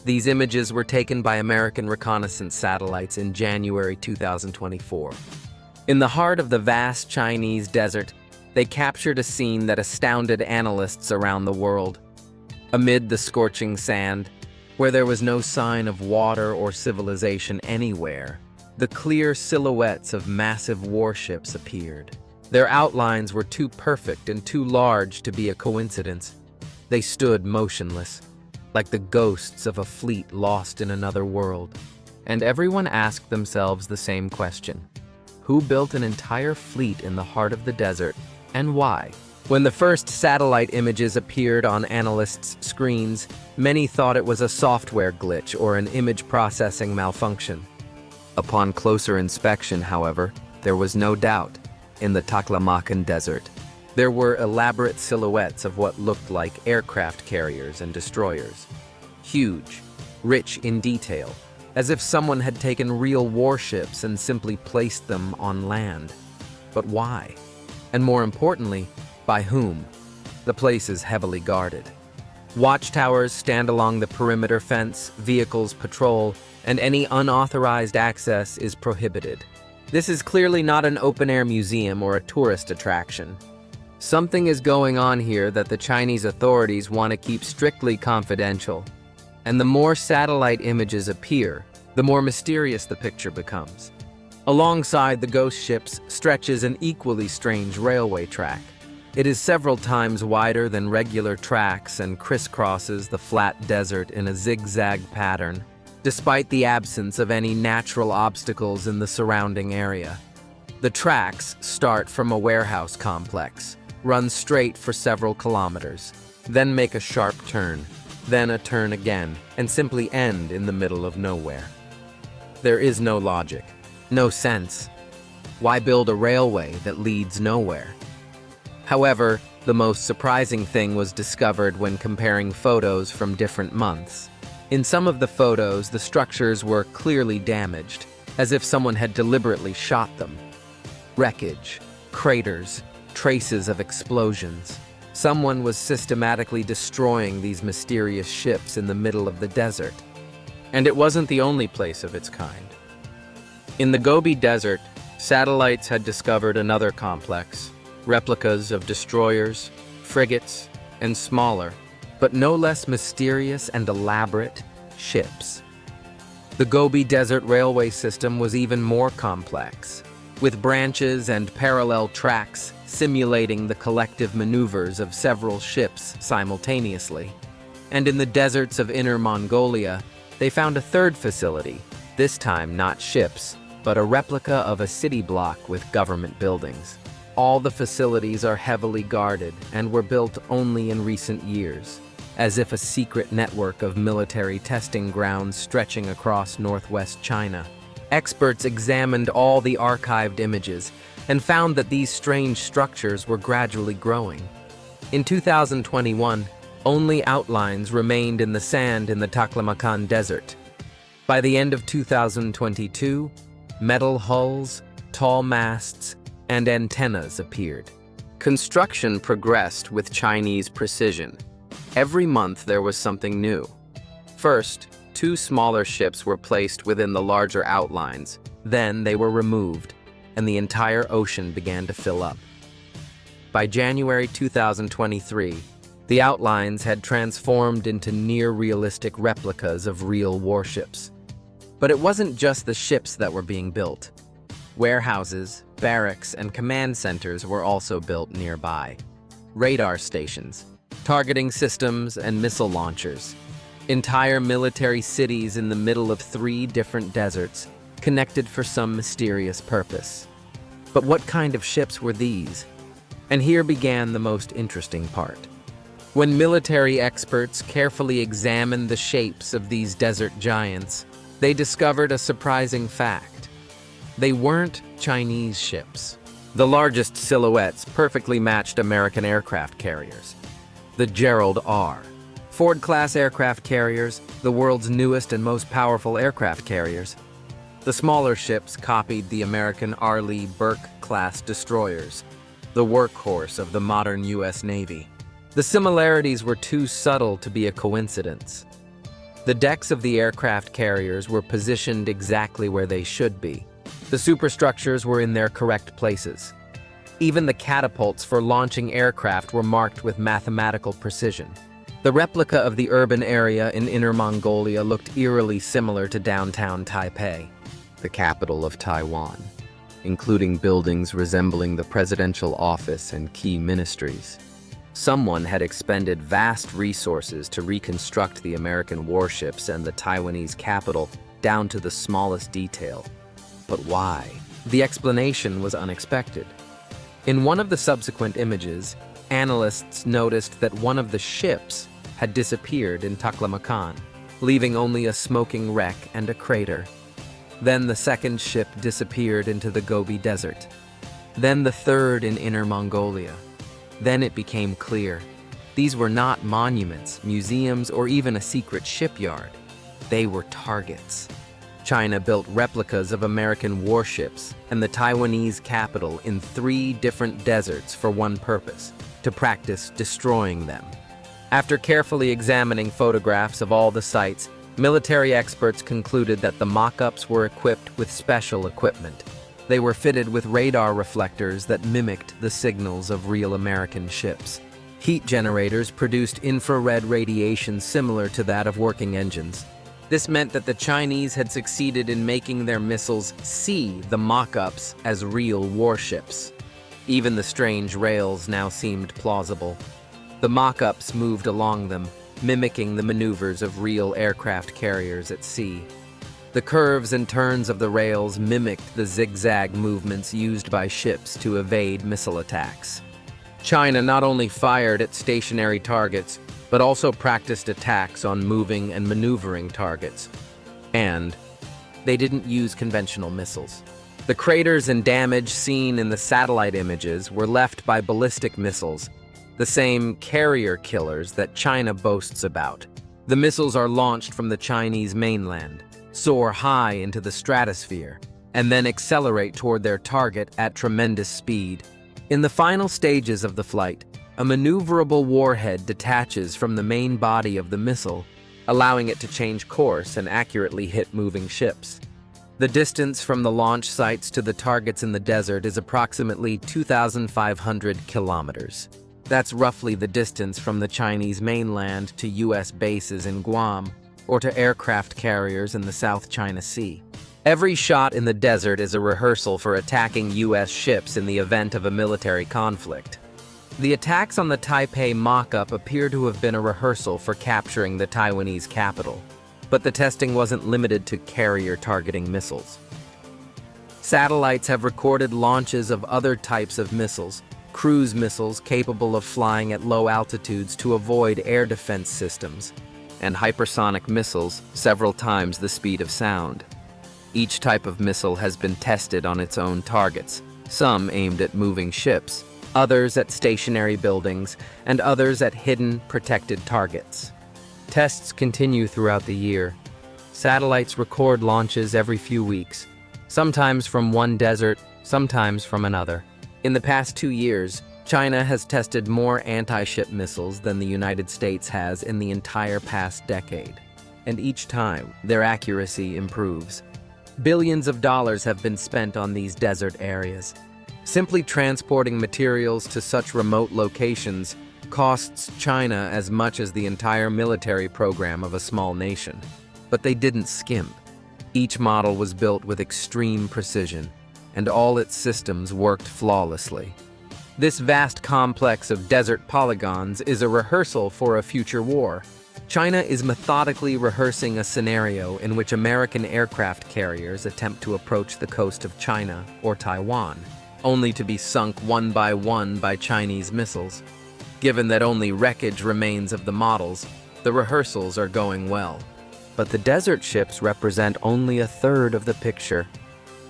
These images were taken by American reconnaissance satellites in January 2024. In the heart of the vast Chinese desert, they captured a scene that astounded analysts around the world. Amid the scorching sand, where there was no sign of water or civilization anywhere, the clear silhouettes of massive warships appeared. Their outlines were too perfect and too large to be a coincidence. They stood motionless, like the ghosts of a fleet lost in another world. And everyone asked themselves the same question: who built an entire fleet in the heart of the desert, and why? When the first satellite images appeared on analysts' screens, many thought it was a software glitch or an image processing malfunction. Upon closer inspection, however, there was no doubt. In the Taklamakan Desert, there were elaborate silhouettes of what looked like aircraft carriers and destroyers. Huge, rich in detail, as if someone had taken real warships and simply placed them on land. But why? And more importantly, by whom? The place is heavily guarded. Watchtowers stand along the perimeter fence, vehicles patrol, and any unauthorized access is prohibited. This is clearly not an open-air museum or a tourist attraction. Something is going on here that the Chinese authorities want to keep strictly confidential. And the more satellite images appear, the more mysterious the picture becomes. Alongside the ghost ships stretches an equally strange railway track. It is several times wider than regular tracks and crisscrosses the flat desert in a zigzag pattern, despite the absence of any natural obstacles in the surrounding area. The tracks start from a warehouse complex, run straight for several kilometers, then make a sharp turn, then a turn again, and simply end in the middle of nowhere. There is no logic, no sense. Why build a railway that leads nowhere? However, the most surprising thing was discovered when comparing photos from different months. In some of the photos, the structures were clearly damaged, as if someone had deliberately shot them. Wreckage, craters, traces of explosions. Someone was systematically destroying these mysterious ships in the middle of the desert. And it wasn't the only place of its kind. In the Gobi Desert, satellites had discovered another complex, replicas of destroyers, frigates, and smaller, but no less mysterious and elaborate, ships. The Gobi Desert Railway system was even more complex, with branches and parallel tracks simulating the collective maneuvers of several ships simultaneously. And in the deserts of Inner Mongolia, they found a third facility, this time not ships, but a replica of a city block with government buildings. All the facilities are heavily guarded and were built only in recent years, as if a secret network of military testing grounds stretching across northwest China. Experts examined all the archived images and found that these strange structures were gradually growing. In 2021, only outlines remained in the sand in the Taklamakan Desert. By the end of 2022, metal hulls, tall masts, and antennas appeared. Construction progressed with Chinese precision. Every month there was something new. First, 2 smaller ships were placed within the larger outlines. Then they were removed, and the entire ocean began to fill up. By January 2023, the outlines had transformed into near-realistic replicas of real warships. But it wasn't just the ships that were being built. Warehouses, barracks, and command centers were also built nearby. Radar stations, targeting systems, and missile launchers. Entire military cities in the middle of 3 different deserts, connected for some mysterious purpose. But what kind of ships were these? And here began the most interesting part. When military experts carefully examined the shapes of these desert giants, they discovered a surprising fact. They weren't Chinese ships. The largest silhouettes perfectly matched American aircraft carriers. The Gerald R. Ford-class aircraft carriers, the world's newest and most powerful aircraft carriers. The smaller ships copied the American Arleigh Burke-class destroyers, the workhorse of the modern U.S. Navy. The similarities were too subtle to be a coincidence. The decks of the aircraft carriers were positioned exactly where they should be. The superstructures were in their correct places. Even the catapults for launching aircraft were marked with mathematical precision. The replica of the urban area in Inner Mongolia looked eerily similar to downtown Taipei, the capital of Taiwan, including buildings resembling the presidential office and key ministries. Someone had expended vast resources to reconstruct the American warships and the Taiwanese capital down to the smallest detail. But why? The explanation was unexpected. In one of the subsequent images, analysts noticed that one of the ships had disappeared in Taklamakan, leaving only a smoking wreck and a crater. Then the second ship disappeared into the Gobi Desert. Then the third in Inner Mongolia. Then it became clear. These were not monuments, museums, or even a secret shipyard. They were targets. China built replicas of American warships and the Taiwanese capital in 3 different deserts for one purpose: to practice destroying them. After carefully examining photographs of all the sites, military experts concluded that the mock-ups were equipped with special equipment. They were fitted with radar reflectors that mimicked the signals of real American ships. Heat generators produced infrared radiation similar to that of working engines. This meant that the Chinese had succeeded in making their missiles see the mock-ups as real warships. Even the strange rails now seemed plausible. The mock-ups moved along them, mimicking the maneuvers of real aircraft carriers at sea. The curves and turns of the rails mimicked the zigzag movements used by ships to evade missile attacks. China not only fired at stationary targets, but also practiced attacks on moving and maneuvering targets. And they didn't use conventional missiles. The craters and damage seen in the satellite images were left by ballistic missiles, the same carrier killers that China boasts about. The missiles are launched from the Chinese mainland, soar high into the stratosphere, and then accelerate toward their target at tremendous speed. In the final stages of the flight, a maneuverable warhead detaches from the main body of the missile, allowing it to change course and accurately hit moving ships. The distance from the launch sites to the targets in the desert is approximately 2,500 kilometers. That's roughly the distance from the Chinese mainland to U.S. bases in Guam or to aircraft carriers in the South China Sea. Every shot in the desert is a rehearsal for attacking U.S. ships in the event of a military conflict. The attacks on the Taipei mock-up appear to have been a rehearsal for capturing the Taiwanese capital, but the testing wasn't limited to carrier-targeting missiles. Satellites have recorded launches of other types of missiles, cruise missiles capable of flying at low altitudes to avoid air defense systems, and hypersonic missiles several times the speed of sound. Each type of missile has been tested on its own targets, some aimed at moving ships, others at stationary buildings, and others at hidden, protected targets. Tests continue throughout the year. Satellites record launches every few weeks, sometimes from one desert, sometimes from another. In the past 2 years, China has tested more anti-ship missiles than the United States has in the entire past decade. And each time, their accuracy improves. Billions of dollars have been spent on these desert areas. Simply transporting materials to such remote locations costs China as much as the entire military program of a small nation. But they didn't skimp. Each model was built with extreme precision, and all its systems worked flawlessly. This vast complex of desert polygons is a rehearsal for a future war. China is methodically rehearsing a scenario in which American aircraft carriers attempt to approach the coast of China or Taiwan, only to be sunk one by Chinese missiles. Given that only wreckage remains of the models, the rehearsals are going well. But the desert ships represent only a third of the picture.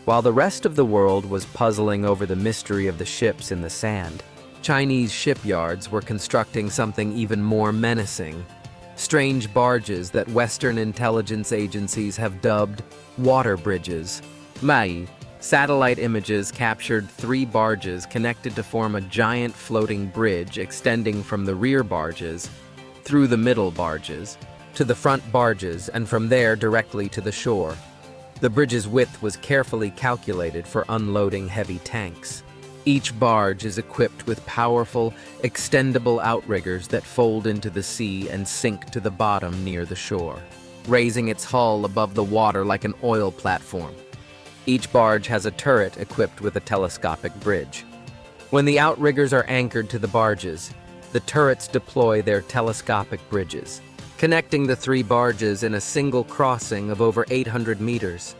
While the rest of the world was puzzling over the mystery of the ships in the sand, Chinese shipyards were constructing something even more menacing. Strange barges that Western intelligence agencies have dubbed water bridges. Mai. Satellite images captured 3 barges connected to form a giant floating bridge extending from the rear barges through the middle barges to the front barges and from there directly to the shore. The bridge's width was carefully calculated for unloading heavy tanks. Each barge is equipped with powerful, extendable outriggers that fold into the sea and sink to the bottom near the shore, raising its hull above the water like an oil platform. Each barge has a turret equipped with a telescopic bridge. When the outriggers are anchored to the barges, the turrets deploy their telescopic bridges, connecting the three barges in a single crossing of over 800 meters.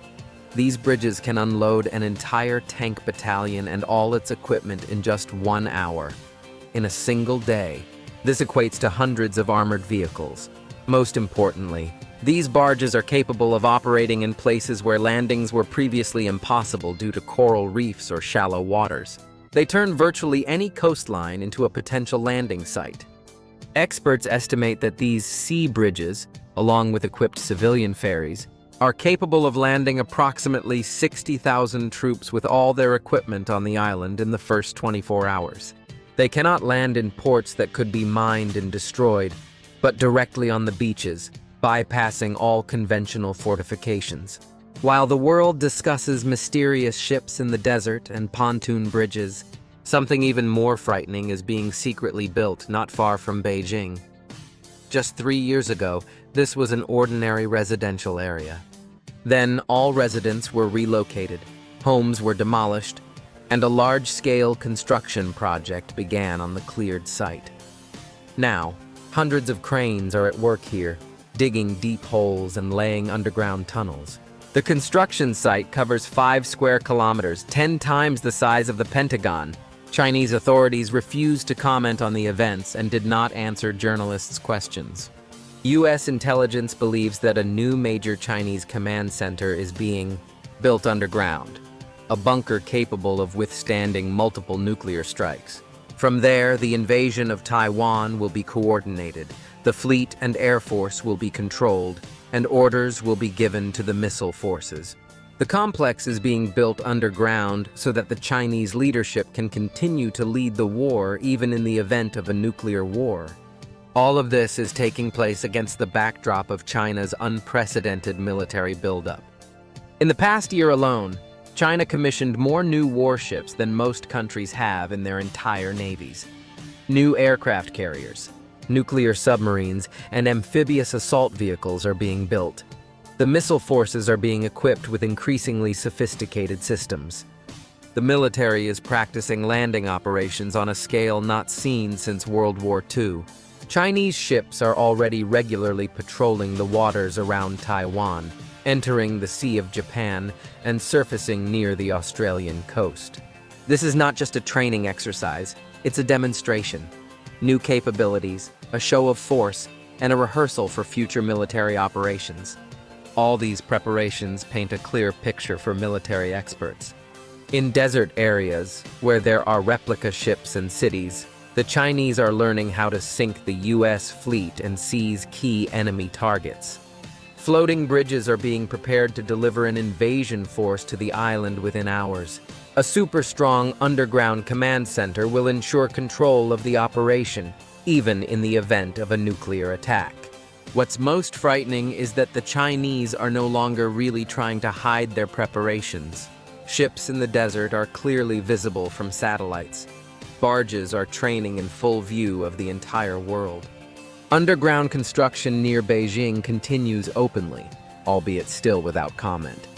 These bridges can unload an entire tank battalion and all its equipment in just 1 hour. In a single day, this equates to hundreds of armored vehicles. Most importantly, these barges are capable of operating in places where landings were previously impossible due to coral reefs or shallow waters. They turn virtually any coastline into a potential landing site. Experts estimate that these sea bridges, along with equipped civilian ferries, are capable of landing approximately 60,000 troops with all their equipment on the island in the first 24 hours. They cannot land in ports that could be mined and destroyed, but directly on the beaches, bypassing all conventional fortifications. While the world discusses mysterious ships in the desert and pontoon bridges, something even more frightening is being secretly built not far from Beijing. Just 3 years ago, this was an ordinary residential area. Then all residents were relocated, homes were demolished, and a large-scale construction project began on the cleared site. Now, hundreds of cranes are at work here, digging deep holes and laying underground tunnels. The construction site covers 5 square kilometers, 10 times the size of the Pentagon. Chinese authorities refused to comment on the events and did not answer journalists' questions. U.S. intelligence believes that a new major Chinese command center is being built underground, a bunker capable of withstanding multiple nuclear strikes. From there, the invasion of Taiwan will be coordinated, the fleet and air force will be controlled, and orders will be given to the missile forces. The complex is being built underground so that the Chinese leadership can continue to lead the war even in the event of a nuclear war. All of this is taking place against the backdrop of China's unprecedented military buildup. In the past year alone, China commissioned more new warships than most countries have in their entire navies. New aircraft carriers, nuclear submarines, and amphibious assault vehicles are being built. The missile forces are being equipped with increasingly sophisticated systems. The military is practicing landing operations on a scale not seen since World War II. Chinese ships are already regularly patrolling the waters around Taiwan, entering the Sea of Japan and surfacing near the Australian coast. This is not just a training exercise, it's a demonstration. New capabilities, a show of force, and a rehearsal for future military operations. All these preparations paint a clear picture for military experts. In desert areas, where there are replica ships and cities, the Chinese are learning how to sink the U.S. fleet and seize key enemy targets. Floating bridges are being prepared to deliver an invasion force to the island within hours. A super-strong underground command center will ensure control of the operation, even in the event of a nuclear attack. What's most frightening is that the Chinese are no longer really trying to hide their preparations. Ships in the desert are clearly visible from satellites. Barges are training in full view of the entire world. Underground construction near Beijing continues openly, albeit still without comment.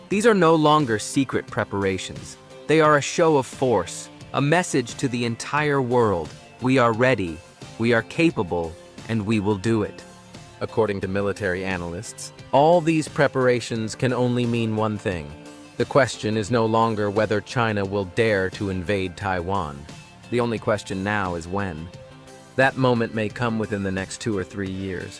These are no longer secret preparations. They are a show of force, a message to the entire world. We are ready, we are capable, and we will do it. According to military analysts, all these preparations can only mean one thing. The question is no longer whether China will dare to invade Taiwan. The only question now is when. That moment may come within the next 2 or 3 years.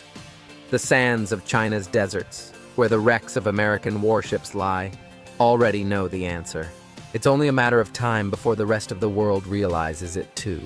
The sands of China's deserts, where the wrecks of American warships lie, already know the answer. It's only a matter of time before the rest of the world realizes it too.